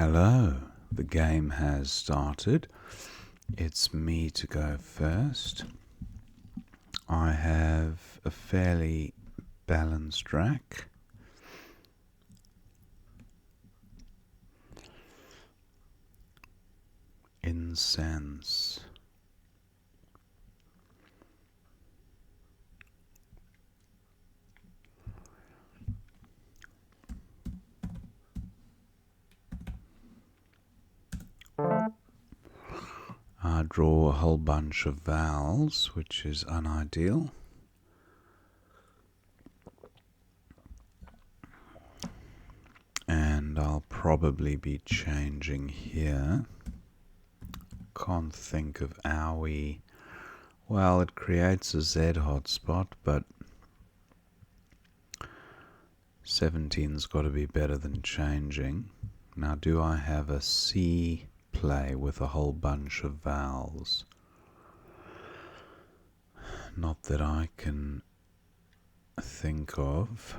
Hello, the game has started. It's me to go first. I have a fairly balanced rack. Incense. I draw a whole bunch of vowels, which is unideal. And I'll probably be changing here. Can't think of owie. Well, it creates a Z hotspot, but 17's got to be better than changing. Now, do I have a C play with a whole bunch of vowels? Not that I can think of.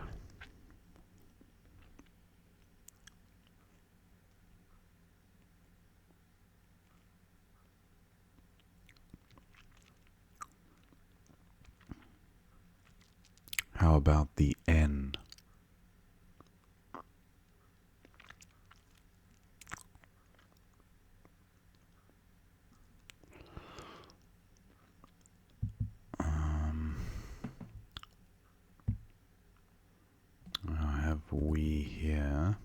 How about the N? I have we here.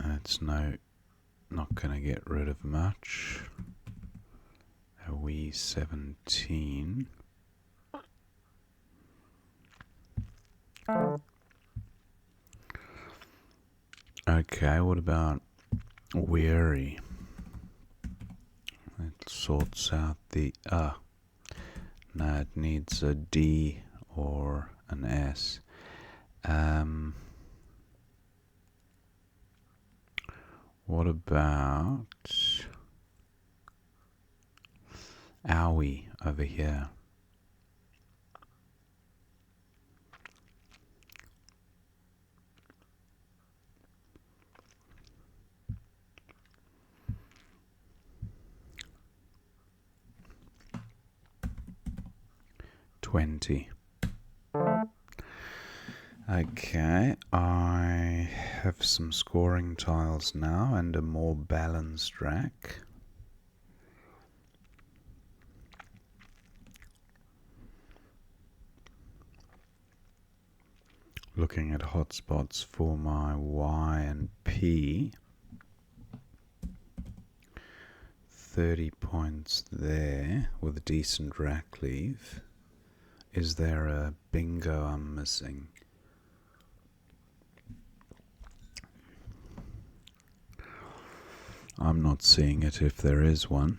It's not going to get rid of much. A we 17. Okay, what about weary? It sorts out the no, it needs a D or an S. What about owie over here? $20. Okay, I have some scoring tiles now and a more balanced rack. Looking at hotspots for my Y and P. 30 points there with a decent rack leave. Is there a bingo I'm missing? I'm not seeing it if there is one.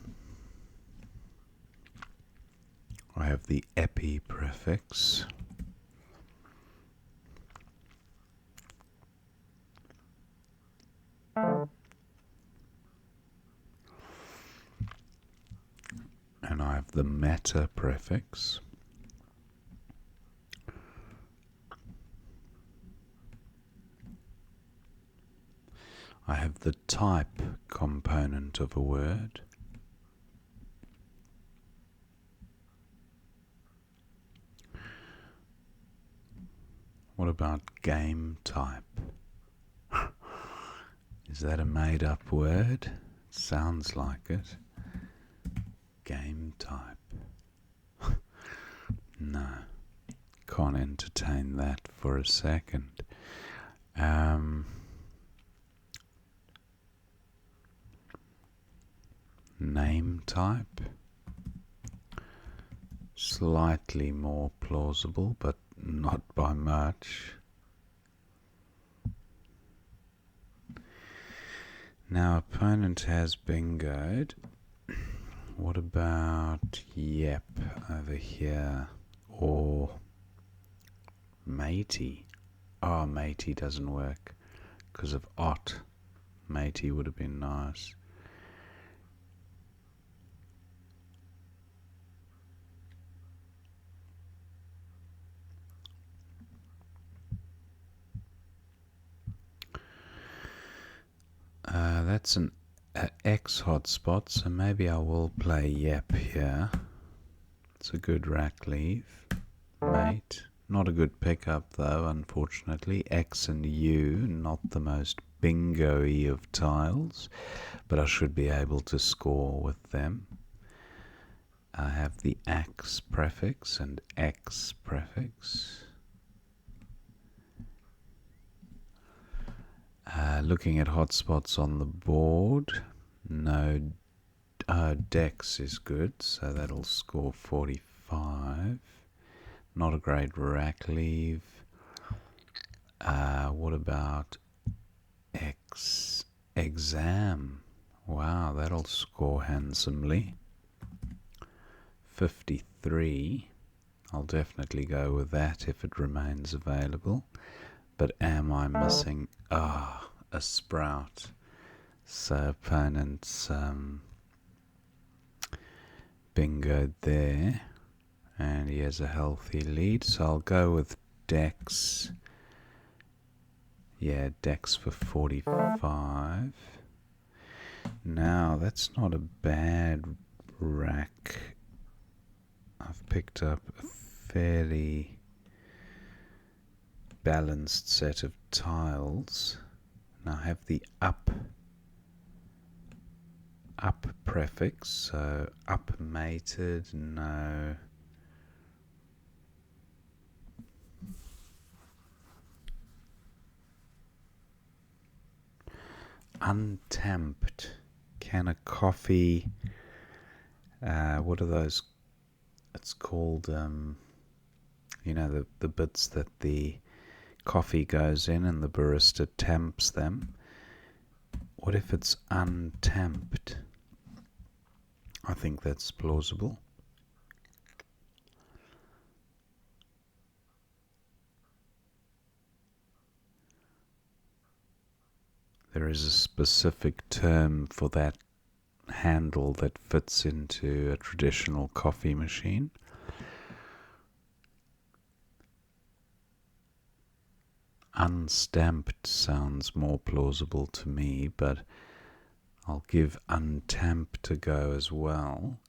I have the epi prefix. And I have the meta prefix. I have the type component of a word. What about game type? Is that a made-up word? Sounds like it. Game type. No, can't entertain that for a second. Name type. Slightly more plausible, but not by much. Now, opponent has bingoed. What about yep over here? Or matey? Oh, matey doesn't work because of ot. Matey would have been nice. that's an X hotspot, so maybe I will play Yep here. It's a good rack leave, mate. Not a good pickup though, unfortunately. X and U, not the most bingo-y of tiles, but I should be able to score with them. I have the X prefix and X prefix. Looking at hotspots on the board, no Dex is good, so that'll score 45. Not a great rack leave. What about exam? Wow, that'll score handsomely. 53. I'll definitely go with that if it remains available. But am I missing a sprout? So opponents bingoed there, and he has a healthy lead, so I'll go with Dex. Yeah, Dex for 45. Now, that's not a bad rack. I've picked up a fairly balanced set of tiles. Now I have the up prefix, so up mated, no. Untamped. Can a coffee, what are those? It's called, you know, the bits that the coffee goes in and the barista tamps them. What if it's untamped? I think that's plausible. There is a specific term for that handle that fits into a traditional coffee machine. Unstamped sounds more plausible to me, but I'll give untamped a go as well.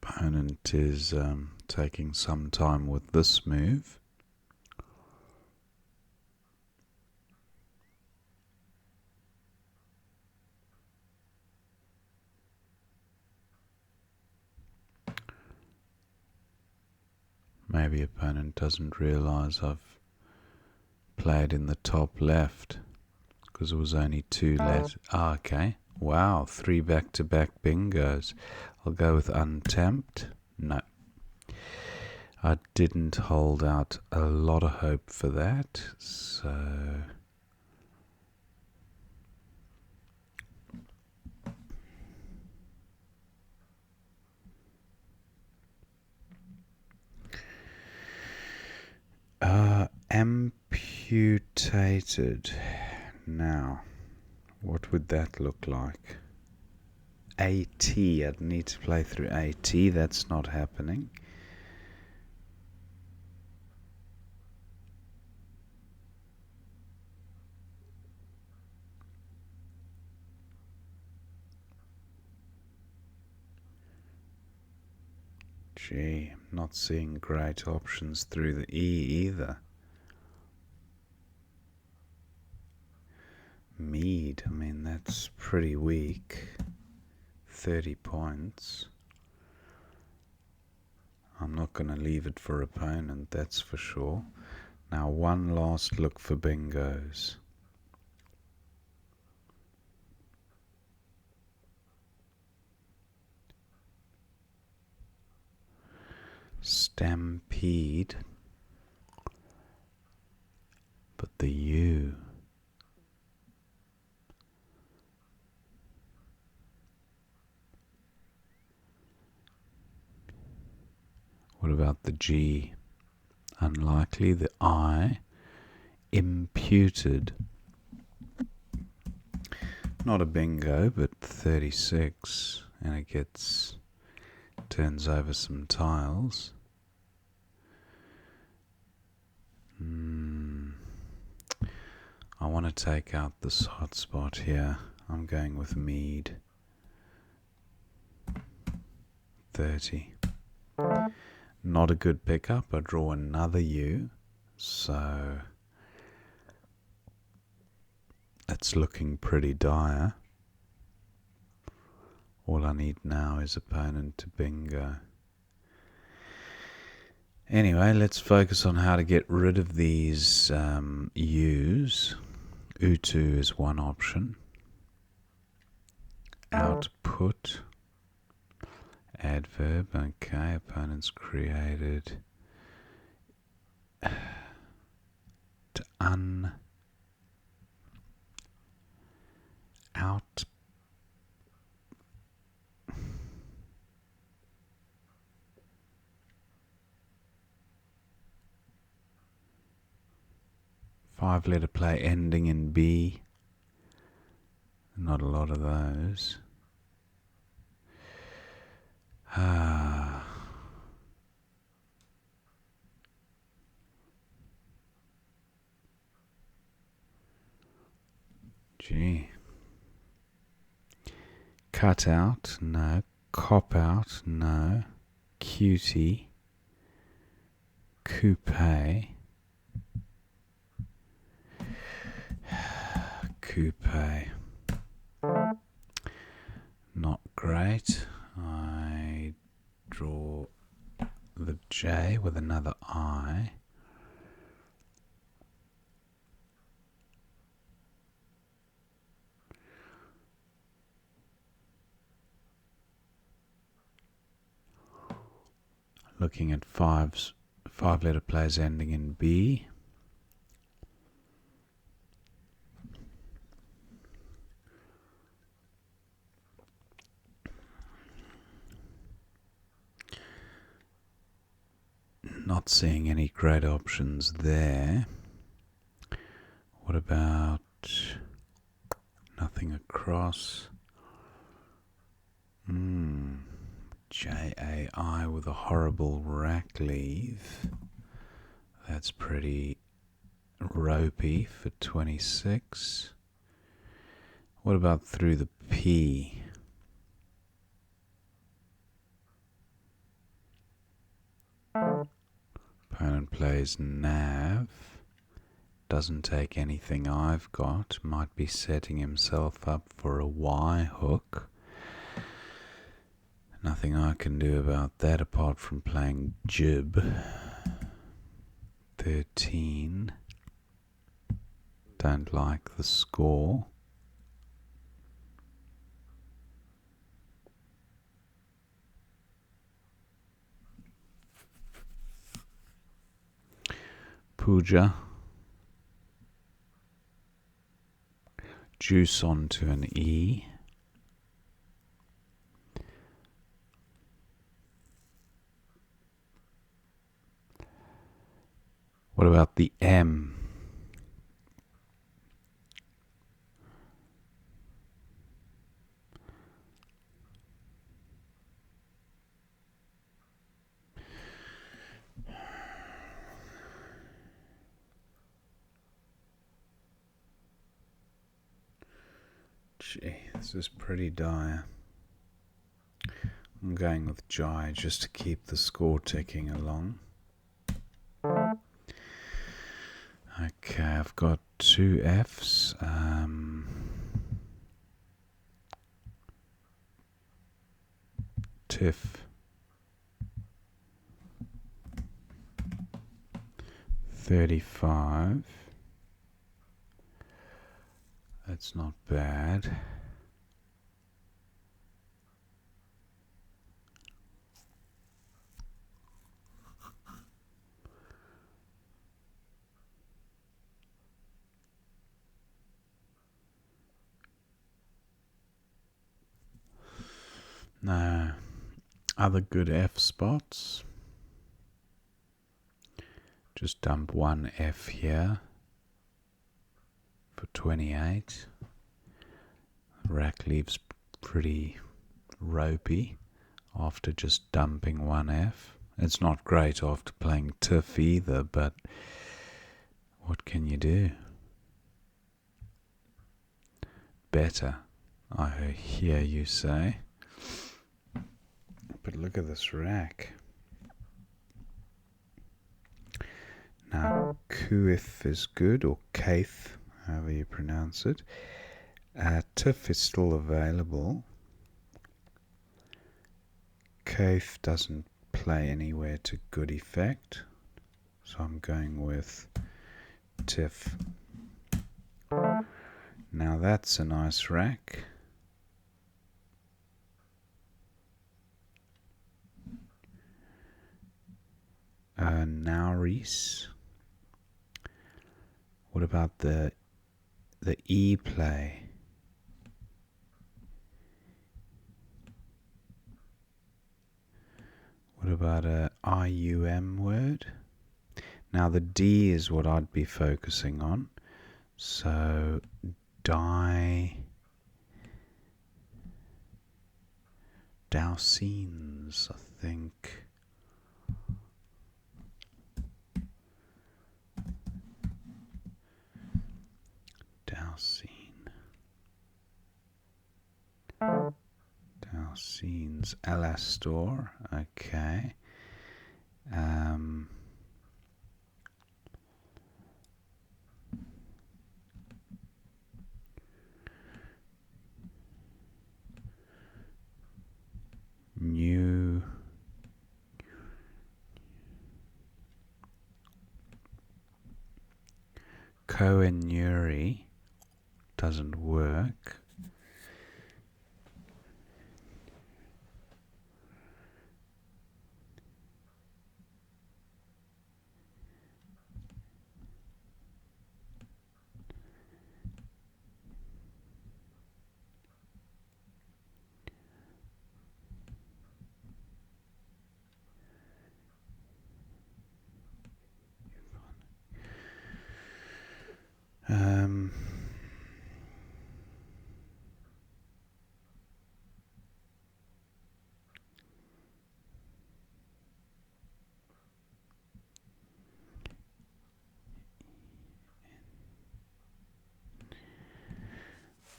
Opponent is taking some time with this move. Maybe opponent doesn't realize I've played in the top left because it was only 2 letters. Okay. Wow, 3 back-to-back bingos. I'll go with untamped. No. I didn't hold out a lot of hope for that, so... amputated. Now, what would that look like? AT, I'd need to play through AT, that's not happening. Gee, I'm not seeing great options through the E either. Mead, I mean, that's pretty weak. 30 points. I'm not going to leave it for opponent, that's for sure. Now, one last look for bingos. Stampede. But the U. What about the G? Unlikely. The I. Imputed. Not a bingo, but 36. And it turns over some tiles. I want to take out this hotspot here. I'm going with mead. 30. Not a good pickup. I draw another U, so it's looking pretty dire. All I need now is opponent to bingo. Anyway, let's focus on how to get rid of these U's. U2 is one option. Output. Adverb. Okay, opponent's created. To out. Five-letter play ending in B. Not a lot of those. Gee. Cut out, no. Cop out, no. Cutie. Coupe. Coupe. Not great. I draw the J with another I. Looking at five-letter plays ending in B. Not seeing any great options there. What about nothing across? J-A-I with a horrible rack leave. That's pretty ropey for 26. What about through the P? Opponent plays nav. Doesn't take anything I've got. Might be setting himself up for a Y hook. Nothing I can do about that apart from playing jib. 13. Don't like the score. Puja. Juice onto an E. What about the M? Gee, this is pretty dire. I'm going with Jai just to keep the score ticking along. Okay, I've got two Fs. Tiff. 35. That's not bad. Now, other good F spots. Just dump one F here for 28. Rack leaves pretty ropey after just dumping one F. It's not great after playing Tiff either, but what can you do? better, I hear you say. But look at this rack. Now, Kuif is good, or Kaith, however you pronounce it. Tiff is still available. Kaith doesn't play anywhere to good effect, so I'm going with Tiff. Now that's a nice rack. Now Reese. What about the E play? What about a IUM word? Now the D is what I'd be focusing on. So Dowscenes, I think. Dowscenes. Alastor, okay. New Koenuri doesn't work.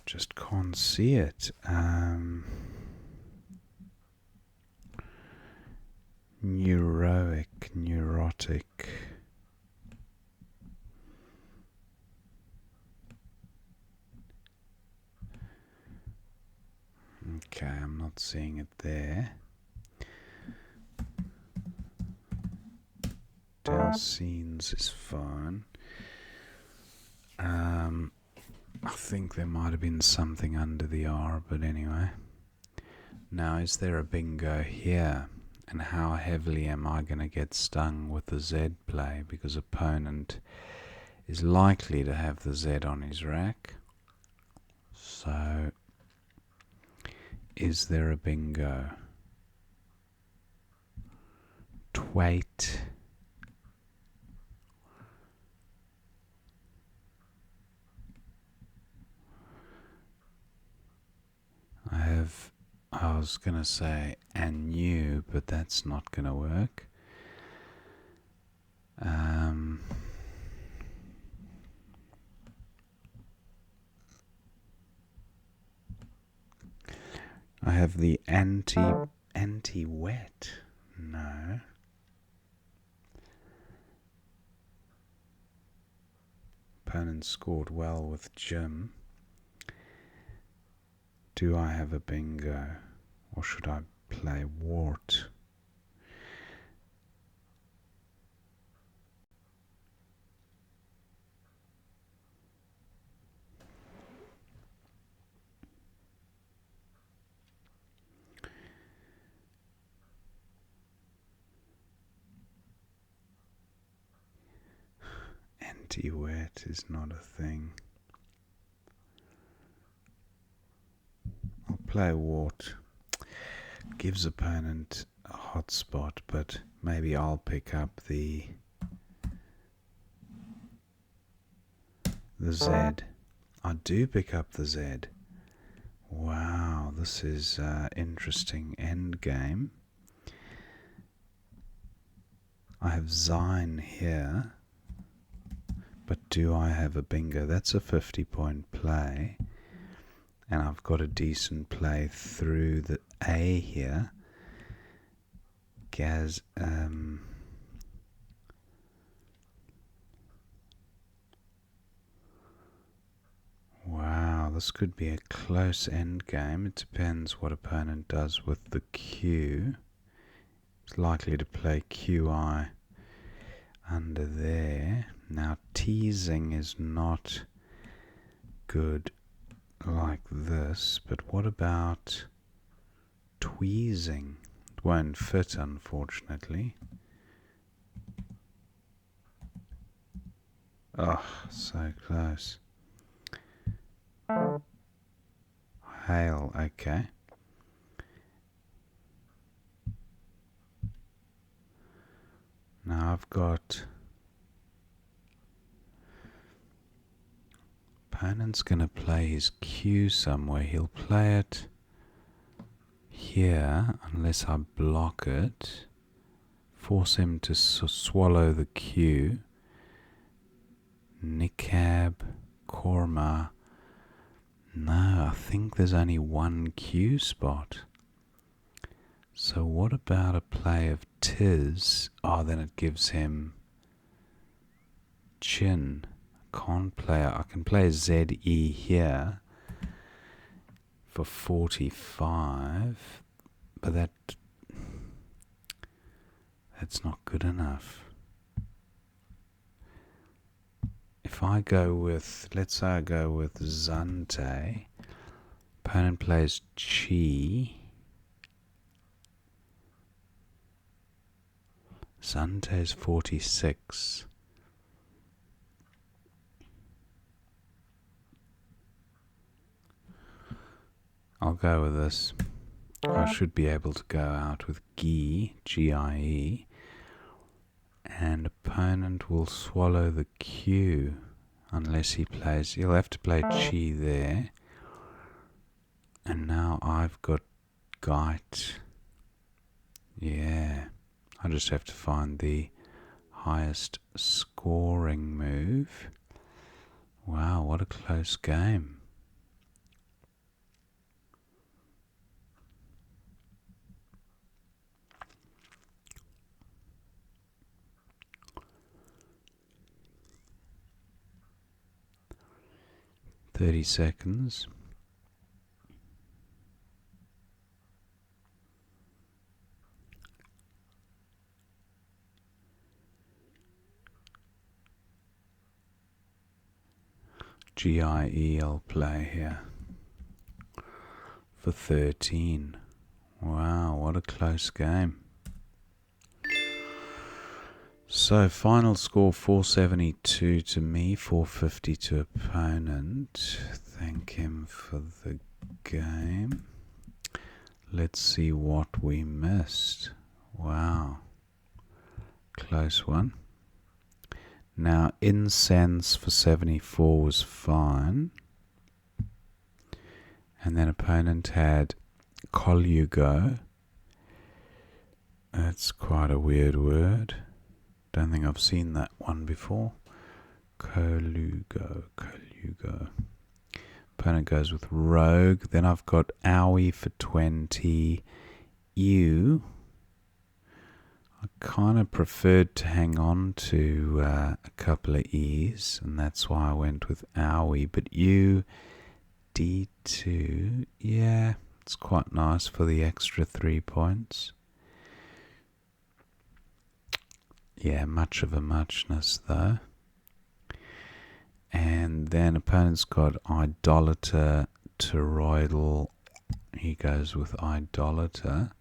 Just can't see it. Neurotic. Okay, I'm not seeing it there. Dowscenes is fine. I think there might have been something under the R, but anyway. Now, is there a bingo here? And how heavily am I going to get stung with the Z play? Because opponent is likely to have the Z on his rack. So, is there a bingo? Twait. I was going to say and new, but that's not going to work. I have the anti-wet. No. Opponent scored well with Jim. Do I have a bingo? Or should I play Wart? Anti-wet is not a thing. I'll play Wart. Gives opponent a hot spot, but maybe I'll pick up the Z. I do pick up the Z. Wow, this is interesting end game. I have Zine here, but do I have a bingo? That's a 50-point play. and I've got a decent play through the A here. Wow, this could be a close end game. It depends what opponent does with the Q. It's likely to play QI under there. Now teasing is not good like this, but what about tweezing? It won't fit, unfortunately. Oh, so close. Hail, okay. Now I've got... Opponent's going to play his Q somewhere. He'll play it here unless I block it. Force him to swallow the Q. Niqab, Korma. No, I think there's only one Q spot. So what about a play of Tiz? Oh, then it gives him Chin. I can play ZE here for 45, but that's not good enough. If I go with, let's say I go with Zante, opponent plays Chi. Zante's 46. I'll go with this. I should be able to go out with Gi, G-I-E, and opponent will swallow the Q unless he'll have to play Chi there. And now I've got Geit. Yeah, I just have to find the highest scoring move. Wow, what a close game. "30 seconds. GIE I'll play here for 13. Wow, what a close game. So final score 472 to me, 450 to opponent. Thank him for the game. Let's see what we missed. Wow, close one. Now incense for 74 was fine. And then opponent had Colugo. That's quite a weird word. Don't think I've seen that one before. Colugo. Opponent goes with Rogue. Then I've got Owie for 20. You. I kind of preferred to hang on to a couple of E's, and that's why I went with Owie. But you, D2, yeah, it's quite nice for the extra 3 points. Yeah, much of a muchness though. And then opponent's got Idolater, Toroidal. He goes with Idolater.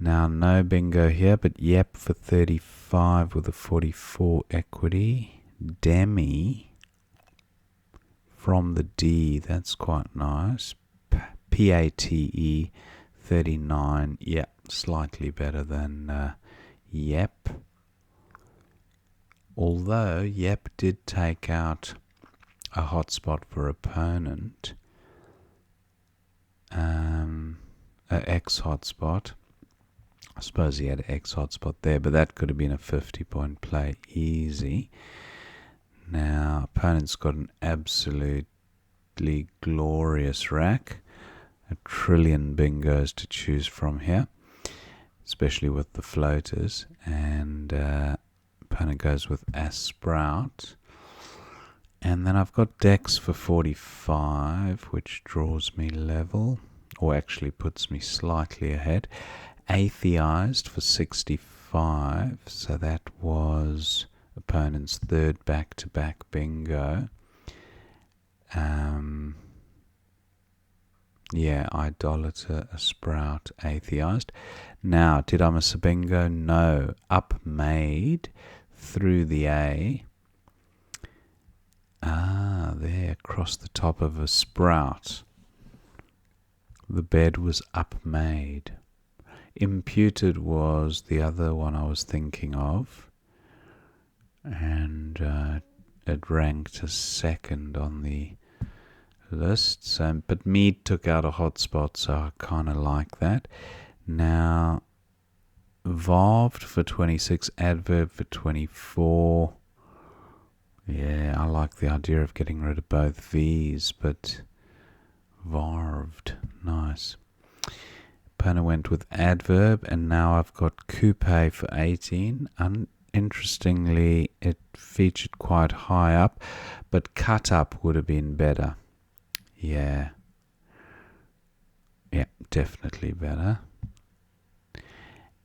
Now no bingo here, but Yep for 35 with a 44 equity. Demi from the D, that's quite nice. PATE 39, yeah, slightly better than Yep. Although Yep did take out a hotspot for opponent, a X hotspot. I suppose he had an X hotspot there, but that could have been a 50-point play easy. Now opponent's got an absolute absolutely glorious rack. A trillion bingos to choose from here, especially with the floaters. And opponent goes with a sprout. And then I've got decks for 45, which draws me level, or actually puts me slightly ahead. Atheized for 65, so that was opponent's third back-to-back bingo. Yeah, idolater, a sprout, atheized. Now, did I miss a bingo? No. Up made through the A. There, across the top of a sprout. The bed was up made. Imputed was the other one I was thinking of. And it ranked as second on the list. So, but Mead took out a hotspot, so I kind of like that. Now, Varved for 26, Adverb for 24. Yeah, I like the idea of getting rid of both V's, but Varved, nice. Opponent went with Adverb, and now I've got Coupe for 18. Interestingly, it featured quite high up, but cut up would have been better. Yeah, definitely better.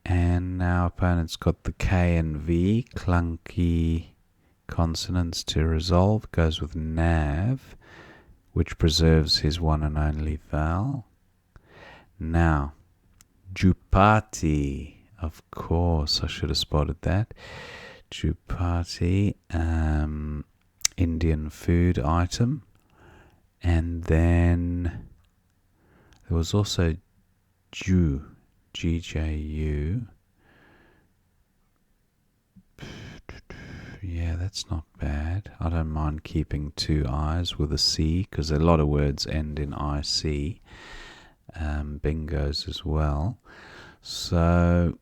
And now opponent's got the K and V, clunky consonants to resolve, goes with Nav, which preserves his one and only vowel. Now, Jupati, of course, I should have spotted that. Jupati, Indian food item. And then there was also Ju, GJU. Yeah, that's not bad. I don't mind keeping two I's with a C, because a lot of words end in IC. Bingos as well. So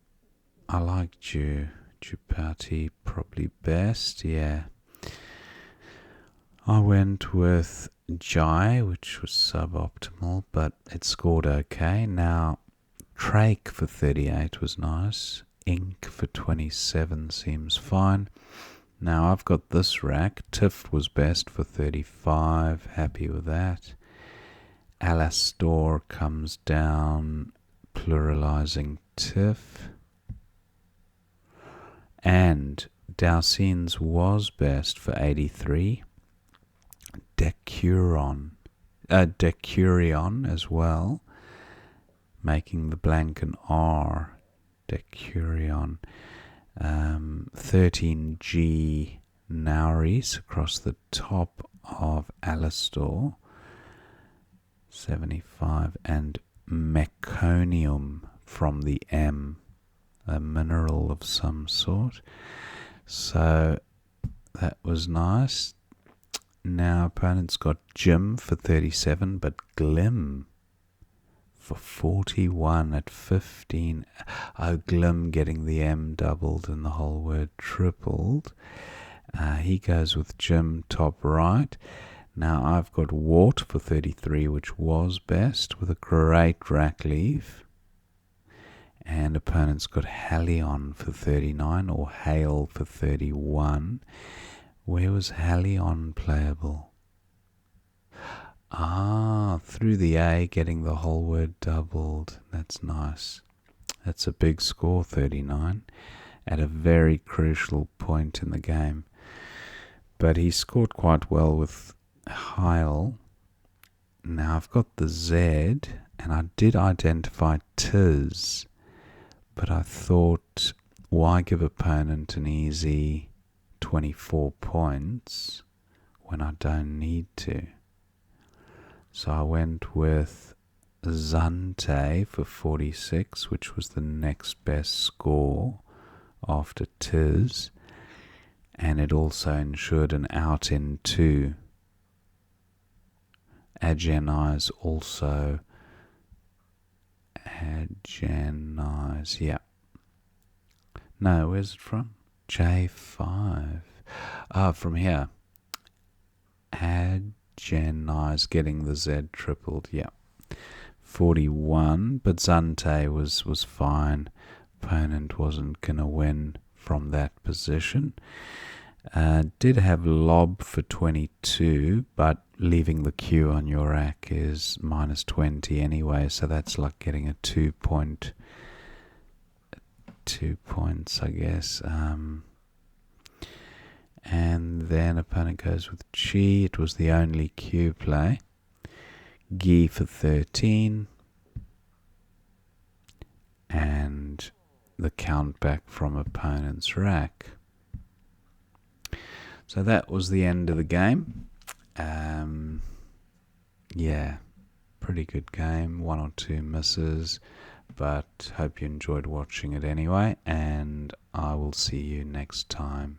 I like Jupati probably best, yeah. I went with Jai, which was suboptimal, but it scored okay. Now, Trake for 38 was nice. Ink for 27 seems fine. Now, I've got this rack. Tiff was best for 35. Happy with that. Alastor comes down, pluralizing Tiff. And Dowseen's was best for 83. Decurion as well, making the blank an R. Decurion. 13G Nauris across the top of Alastor. 75. And meconium from the M, a mineral of some sort. So that was nice. Now opponent's got Jim for 37, but Glim for 41 at 15. Oh, Glim getting the M doubled and the whole word tripled. He goes with Jim top right. Now I've got Wart for 33, which was best, with a great rack leaf. And opponent's got Halion for 39, or Hail for 31. Where was Halion playable? Through the A, getting the whole word doubled. That's nice. That's a big score, 39, at a very crucial point in the game. But he scored quite well with Heil. Now I've got the Z, and I did identify Tiz, but I thought, why give opponent an easy 24 points when I don't need to? So I went with Zante for 46, which was the next best score after Tiz, and it also ensured an out in 2. Agenize also. Agenize, yeah. No, where's it from? J5. From here. Jen Nyes getting the Z tripled, yeah. 41, but Zante was fine. Opponent wasn't going to win from that position. Did have lob for 22, but leaving the Q on your rack is minus 20 anyway, so that's like getting a 2 points, I guess. And then opponent goes with Chi. It was the only Q play. Gi for 13. And the count back from opponent's rack. So that was the end of the game. Yeah, pretty good game. 1 or 2 misses, but hope you enjoyed watching it anyway, and I will see you next time.